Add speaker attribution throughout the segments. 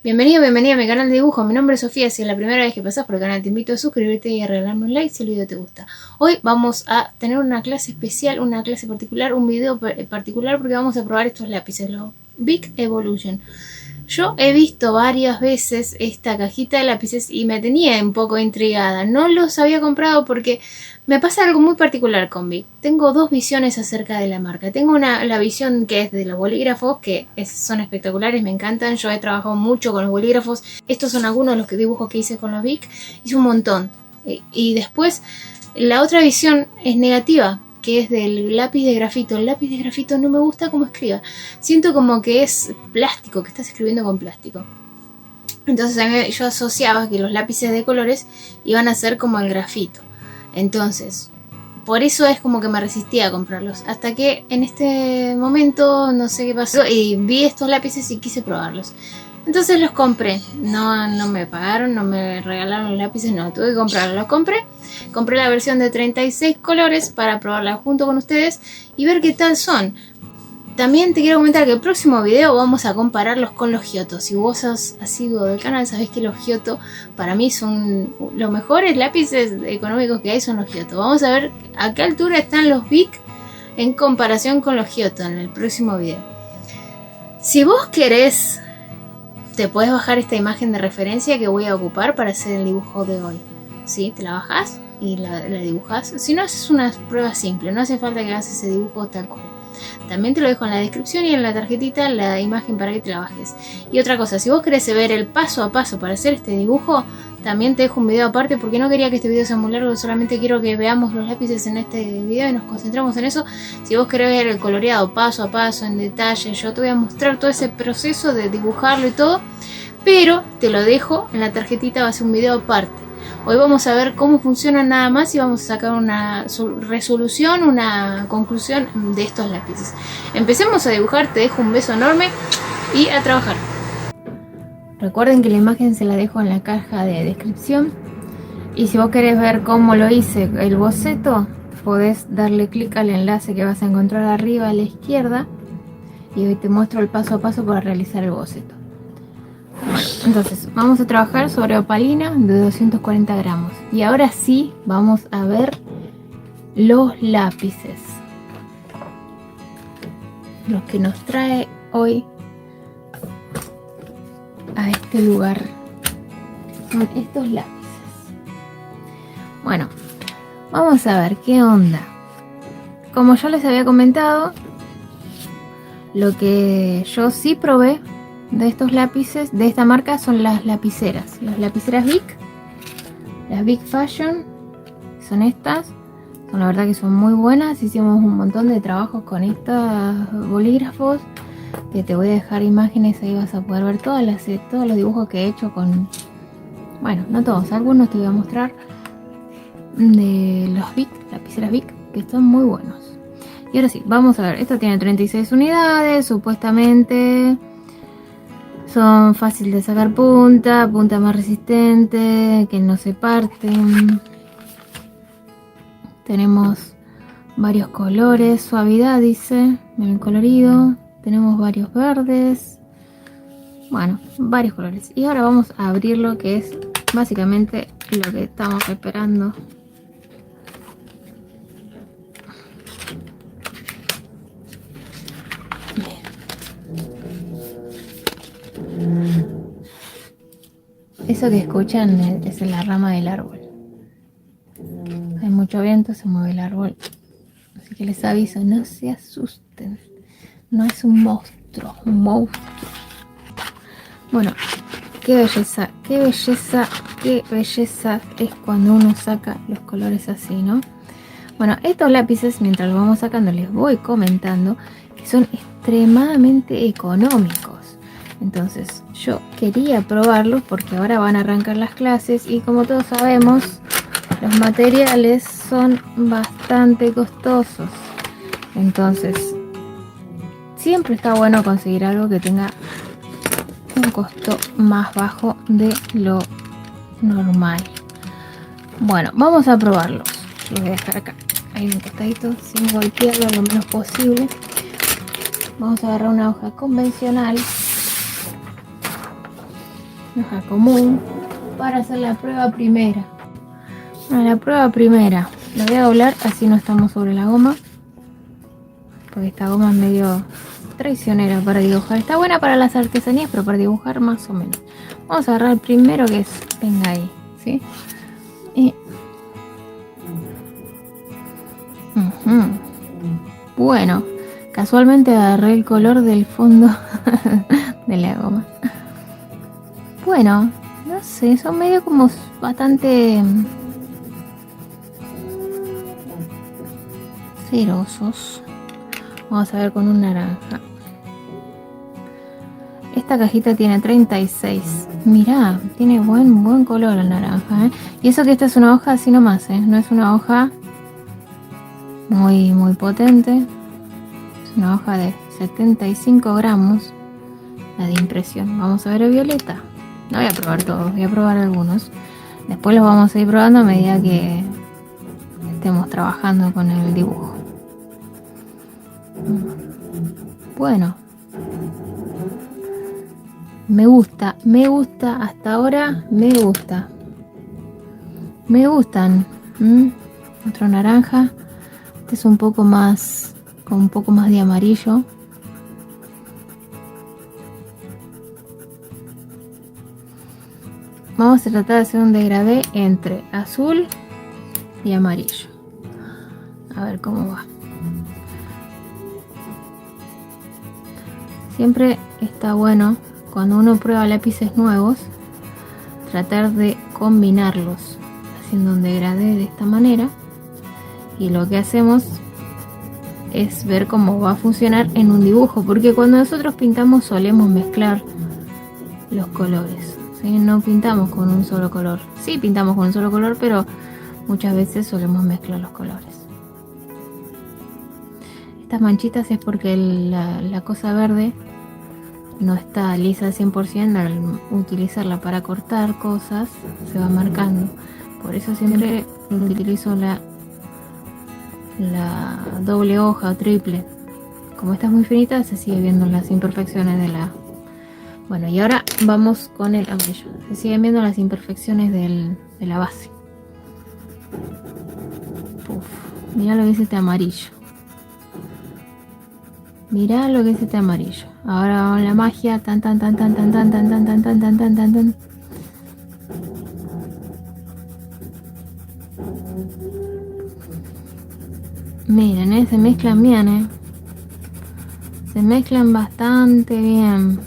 Speaker 1: Bienvenido, bienvenida a mi canal de dibujo. Mi nombre es Sofía. Si es la primera vez que pasas por el canal, te invito a suscribirte y a regalarme un like si el video te gusta. Hoy vamos a tener una clase especial, una clase particular, un video particular porque vamos a probar estos lápices, los Bic Evolution. Yo he visto varias veces esta cajita de lápices y me tenía un poco intrigada. No los había comprado porque me pasa algo muy particular con Bic. Tengo dos visiones acerca de la marca. Tengo la visión que es de los bolígrafos, que son espectaculares, me encantan. Yo he trabajado mucho con los bolígrafos. Estos son algunos de los dibujos que hice con los Bic. Hice un montón. Y después la otra visión es negativa, que es del lápiz de grafito. El lápiz de grafito no me gusta cómo escriba. Siento como que es plástico, que estás escribiendo con plástico. Entonces yo asociaba que los lápices de colores iban a ser como el grafito. Entonces, por eso es como que me resistía a comprarlos. Hasta que en este momento, no sé qué pasó, y vi estos lápices y quise probarlos. Entonces los compré. No me pagaron, no me regalaron los lápices, no, tuve que comprarlos. Los compré. Compré la versión de 36 colores para probarla junto con ustedes y ver qué tal son. También te quiero comentar que el próximo video vamos a compararlos con los Giotto. Si vos sos asiduo del canal, sabés que los Giotto para mí son los mejores lápices económicos que hay, son los Giotto. Vamos a ver a qué altura están los Bic en comparación con los Giotto en el próximo video. Si vos querés, te podés bajar esta imagen de referencia que voy a ocupar para hacer el dibujo de hoy. ¿Sí? Te la bajás y la dibujas. Si no, haces una prueba simple, no hace falta que hagas ese dibujo tal cual. También te lo dejo en la descripción y en la tarjetita la imagen para que te la bajes. Y otra cosa, si vos querés ver el paso a paso para hacer este dibujo, también te dejo un video aparte porque no quería que este video sea muy largo, solamente quiero que veamos los lápices en este video y nos concentremos en eso. Si vos querés ver el coloreado paso a paso, en detalle, yo te voy a mostrar todo ese proceso de dibujarlo y todo, pero te lo dejo en la tarjetita, va a ser un video aparte. Hoy vamos a ver cómo funcionan nada más y vamos a sacar una resolución, una conclusión de estos lápices. Empecemos a dibujar, te dejo un beso enorme y a trabajar. Recuerden que la imagen se la dejo en la caja de descripción. Y si vos querés ver cómo lo hice el boceto, podés darle clic al enlace que vas a encontrar arriba a la izquierda. Y hoy te muestro el paso a paso para realizar el boceto. Entonces vamos a trabajar sobre opalina de 240 gramos y ahora sí vamos a ver los lápices, los que nos trae hoy a este lugar son estos lápices. Bueno, vamos a ver qué onda. Como yo les había comentado, lo que yo sí probé de estos lápices de esta marca son las lapiceras Bic, las Bic Fashion, son estas, son la verdad que son muy buenas. Hicimos un montón de trabajos con estos bolígrafos que te voy a dejar imágenes, ahí vas a poder ver todos los dibujos que he hecho con, bueno, no todos, algunos te voy a mostrar de los Bic, lapiceras Bic, que están muy buenos. Y ahora sí, vamos a ver, esta tiene 36 unidades, supuestamente son fáciles de sacar punta más resistente, que no se parten. Tenemos varios colores, suavidad dice, en el colorido. Tenemos varios verdes, bueno, varios colores. Y ahora vamos a abrirlo, que es básicamente lo que estamos esperando. Eso que escuchan es la rama del árbol. Hay mucho viento, se mueve el árbol. Así que les aviso, no se asusten. No es un monstruo, un monstruo. Bueno, qué belleza, qué belleza, qué belleza es cuando uno saca los colores así, ¿no? Bueno, estos lápices, mientras los vamos sacando, les voy comentando que son extremadamente económicos. Entonces yo quería probarlos porque ahora van a arrancar las clases y como todos sabemos, los materiales son bastante costosos. Entonces siempre está bueno conseguir algo que tenga un costo más bajo de lo normal. Bueno, vamos a probarlos. Los voy a dejar acá, ahí en un costadito, sin golpearlo lo menos posible. Vamos a agarrar una hoja convencional hoja común, para hacer la prueba primera. Bueno, la prueba primera, la voy a doblar así no estamos sobre la goma, porque esta goma es medio traicionera para dibujar. Está buena para las artesanías, pero para dibujar más o menos. Vamos a agarrar el primero que venga ahí, ¿sí? Y... Bueno, casualmente agarré el color del fondo de la goma. Bueno, no sé, son medio como bastante cerosos. Vamos a ver con un naranja. Esta cajita tiene 36. Mirá, tiene buen color el naranja, ¿eh? Y eso que esta es una hoja así nomás, ¿eh? No es una hoja muy potente. Es una hoja de 75 gramos. La de impresión. Vamos a ver el violeta. No voy a probar todos, voy a probar algunos. Después los vamos a ir probando a medida que estemos trabajando con el dibujo. Bueno, me gusta, hasta ahora me gusta. Me gustan. Otro naranja. Este es un poco más, con un poco más de amarillo. Vamos a tratar de hacer un degradé entre azul y amarillo. A ver cómo va. Siempre está bueno cuando uno prueba lápices nuevos tratar de combinarlos haciendo un degradé de esta manera, y lo que hacemos es ver cómo va a funcionar en un dibujo, porque cuando nosotros pintamos solemos mezclar los colores, ¿sí? No pintamos con un solo color. Sí, pintamos con un solo color, pero muchas veces solemos mezclar los colores. Estas manchitas es porque la cosa verde no está lisa al 100%. Al utilizarla para cortar cosas se va marcando. Por eso siempre utilizo la doble hoja o triple. Como esta es muy finita, se sigue viendo las imperfecciones de la... Bueno, y ahora vamos con el amarillo. Se siguen viendo las imperfecciones de la base. Mirá lo que es este amarillo. Mirá lo que es este amarillo. Ahora vamos a la magia. Tan. Miren, se mezclan bien, se mezclan bastante bien.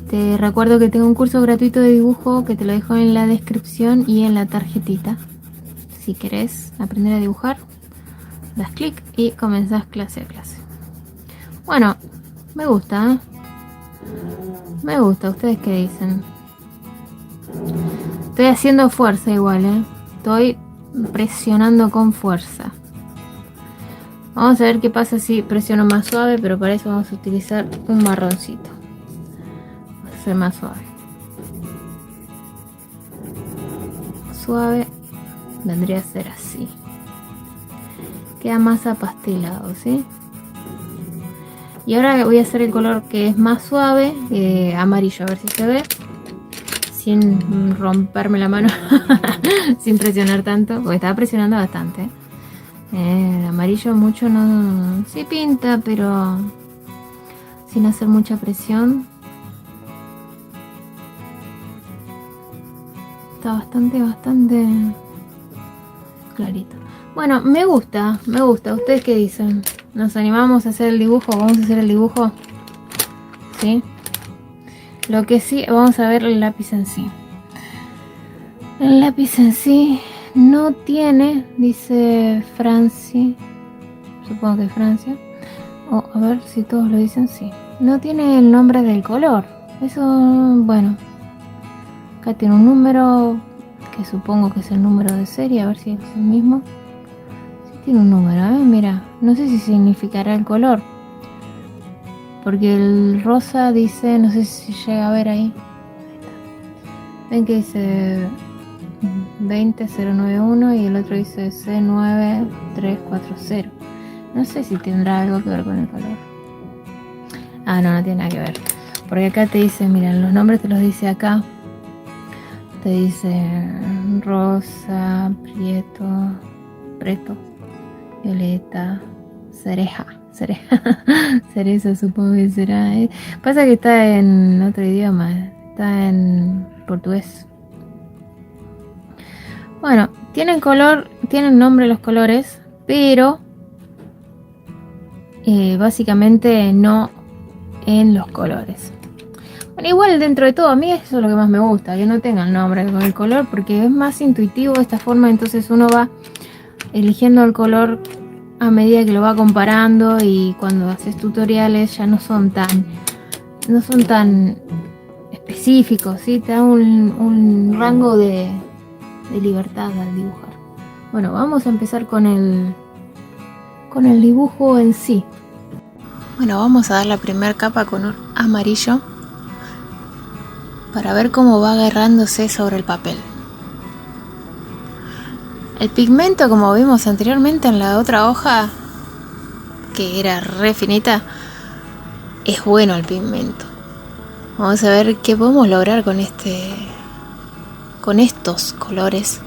Speaker 1: Te recuerdo que tengo un curso gratuito de dibujo que te lo dejo en la descripción y en la tarjetita. Si querés aprender a dibujar, das clic y comenzás clase a clase. Bueno, me gusta, ¿eh? Me gusta. ¿Ustedes qué dicen? Estoy haciendo fuerza igual, ¿eh? Estoy presionando con fuerza. Vamos a ver qué pasa si presiono más suave, pero para eso vamos a utilizar un marroncito. Va a ser más suave. Suave vendría a ser así. Queda más apastelado, ¿sí? Y ahora voy a hacer el color que es más suave, amarillo, a ver si se ve. Sin romperme la mano, sin presionar tanto, porque estaba presionando bastante. El amarillo mucho no... Sí pinta, pero sin hacer mucha presión. Está bastante clarito. Bueno, me gusta. ¿Ustedes qué dicen? ¿Nos animamos a hacer el dibujo? ¿Vamos a hacer el dibujo? ¿Sí? Lo que sí, vamos a ver el lápiz en sí. El lápiz en sí no tiene, dice Francia, supongo que es Francia, o a ver si todos lo dicen, sí. No tiene el nombre del color. Eso, bueno. Acá tiene un número, que supongo que es el número de serie, a ver si es el mismo. Sí tiene un número, mira. No sé si significará el color. Porque el rosa dice, no sé si llega a ver ahí. Ven que dice 20091 y el otro dice C9340. No sé si tendrá algo que ver con el color. Ah, no tiene nada que ver. porque acá te dice, miren, los nombres te los dice acá. Te dice rosa, preto, violeta, cereza, supongo que será. Pasa que está en otro idioma, está en portugués. Bueno, tienen nombre los colores, pero básicamente no en los colores. Bueno, igual dentro de todo, a mí eso es lo que más me gusta, que no tengan nombre con el color, porque es más intuitivo de esta forma, entonces uno va eligiendo el color a medida que lo va comparando, y cuando haces tutoriales ya no son tan específicos, ¿sí? Te da un rango de libertad al dibujar. Bueno, vamos a empezar con el dibujo en sí. Bueno, vamos a dar la primera capa con un amarillo para ver cómo va agarrándose sobre el papel. El pigmento, como vimos anteriormente en la otra hoja, que era re finita, es bueno el pigmento. Vamos a ver qué podemos lograr con estos colores.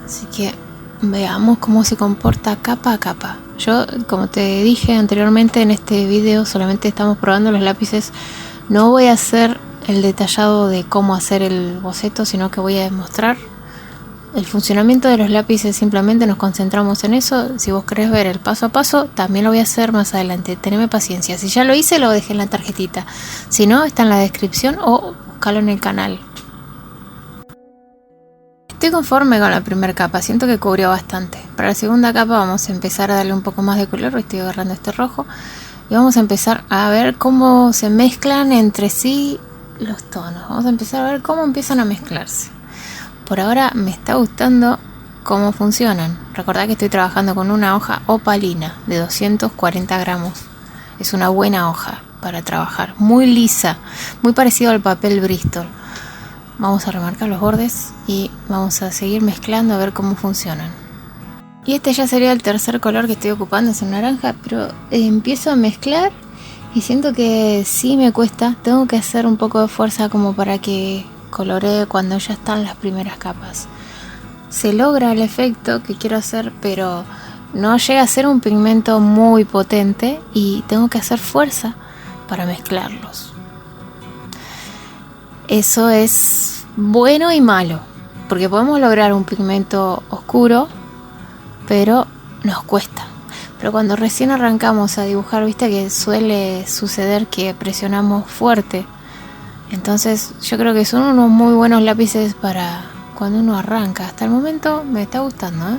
Speaker 1: Así que veamos cómo se comporta capa a capa. Yo, como te dije anteriormente, en este video solamente estamos probando los lápices. No voy a hacer el detallado de cómo hacer el boceto, sino que voy a mostrar el funcionamiento de los lápices. Simplemente nos concentramos en eso. Si vos querés ver el paso a paso, también lo voy a hacer más adelante. Teneme paciencia. Si ya lo hice, lo dejé en la tarjetita. Si no, está en la descripción o búscalo en el canal. Estoy conforme con la primera capa, siento que cubrió bastante. Para la segunda capa vamos a empezar a darle un poco más de color. Estoy agarrando este rojo y vamos a empezar a ver cómo se mezclan entre sí los tonos. Vamos a empezar a ver cómo empiezan a mezclarse. Por ahora me está gustando cómo funcionan. Recordad que estoy trabajando con una hoja opalina de 240 gramos. Es una buena hoja para trabajar, muy lisa, muy parecido al papel Bristol. Vamos a remarcar los bordes y vamos a seguir mezclando a ver cómo funcionan. Y este ya sería el tercer color que estoy ocupando, es el naranja, pero empiezo a mezclar y siento que sí me cuesta. Tengo que hacer un poco de fuerza como para que coloree cuando ya están las primeras capas. Se logra el efecto que quiero hacer, pero no llega a ser un pigmento muy potente y tengo que hacer fuerza para mezclarlos. Eso es bueno y malo, porque podemos lograr un pigmento oscuro, pero nos cuesta. Pero cuando recién arrancamos a dibujar, viste que suele suceder que presionamos fuerte. Entonces yo creo que son unos muy buenos lápices para cuando uno arranca. Hasta el momento me está gustando, ¿eh?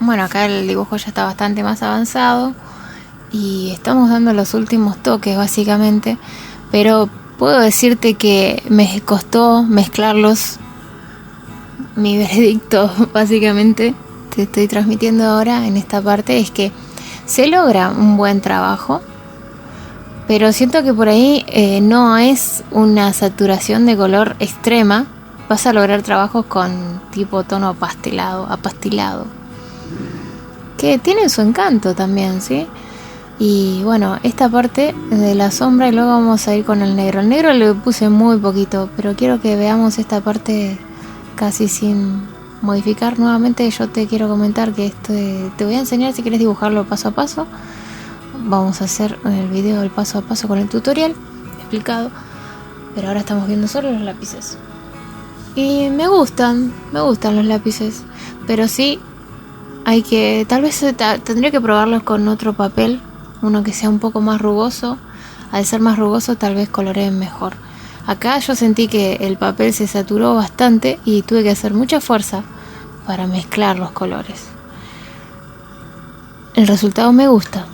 Speaker 1: Bueno, acá el dibujo ya está bastante más avanzado y estamos dando los últimos toques básicamente, pero puedo decirte que me costó mezclarlos. Mi veredicto básicamente te estoy transmitiendo ahora en esta parte es que se logra un buen trabajo, pero siento que por ahí no es una saturación de color extrema. Vas a lograr trabajos con tipo tono apastilado, que tienen su encanto también, ¿sí? Y bueno, esta parte de la sombra, y luego vamos a ir con el negro. El negro le puse muy poquito, pero quiero que veamos esta parte casi sin modificar. Nuevamente yo te quiero comentar que te voy a enseñar si quieres dibujarlo paso a paso. Vamos a hacer el video del paso a paso con el tutorial explicado, pero ahora estamos viendo solo los lápices. Y me gustan los lápices, pero sí tal vez tendría que probarlos con otro papel, uno que sea un poco más rugoso. Al ser más rugoso tal vez coloreen mejor. Acá yo sentí que el papel se saturó bastante y tuve que hacer mucha fuerza para mezclar los colores. El resultado me gusta.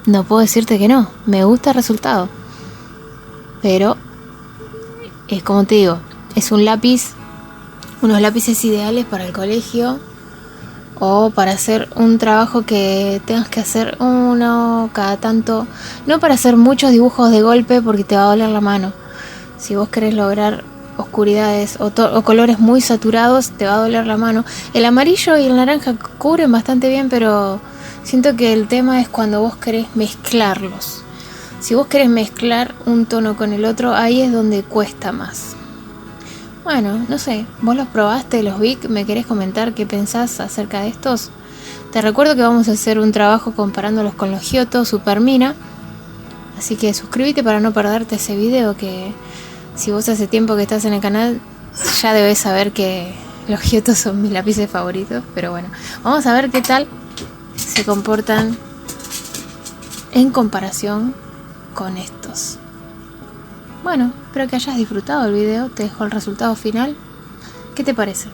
Speaker 1: No puedo decirte que no, me gusta el resultado. Pero es como te digo, es unos lápices ideales para el colegio o para hacer un trabajo que tengas que hacer uno cada tanto, no para hacer muchos dibujos de golpe porque te va a doler la mano. Si vos querés lograr oscuridades o colores muy saturados, te va a doler la mano. El amarillo y el naranja cubren bastante bien, pero siento que el tema es cuando vos querés mezclarlos. Si vos querés mezclar un tono con el otro, ahí es donde cuesta más. Bueno, no sé, vos los probaste, los Bic, ¿me querés comentar qué pensás acerca de estos? Te recuerdo que vamos a hacer un trabajo comparándolos con los Giotto Supermina, así que suscríbete para no perderte ese video, que si vos hace tiempo que estás en el canal ya debes saber que los Giotto son mis lápices favoritos. Pero bueno, vamos a ver qué tal se comportan en comparación con estos. Bueno, espero que hayas disfrutado el video, te dejo el resultado final. ¿Qué te parece?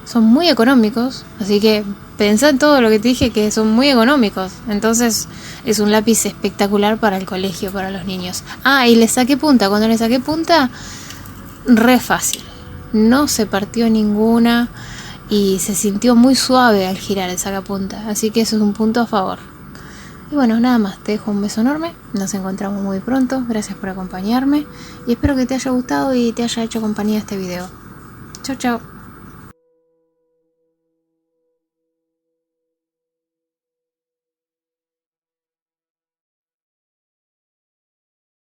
Speaker 1: Son muy económicos, así que pensá en todo lo que te dije, que son muy económicos. Entonces es un lápiz espectacular para el colegio, para los niños. Ah, y le saqué punta. Cuando le saqué punta, re fácil. No se partió ninguna y se sintió muy suave al girar el sacapunta. Así que eso es un punto a favor. Y bueno, nada más, te dejo un beso enorme. Nos encontramos muy pronto. Gracias por acompañarme y espero que te haya gustado y te haya hecho compañía este video. Chau, chau.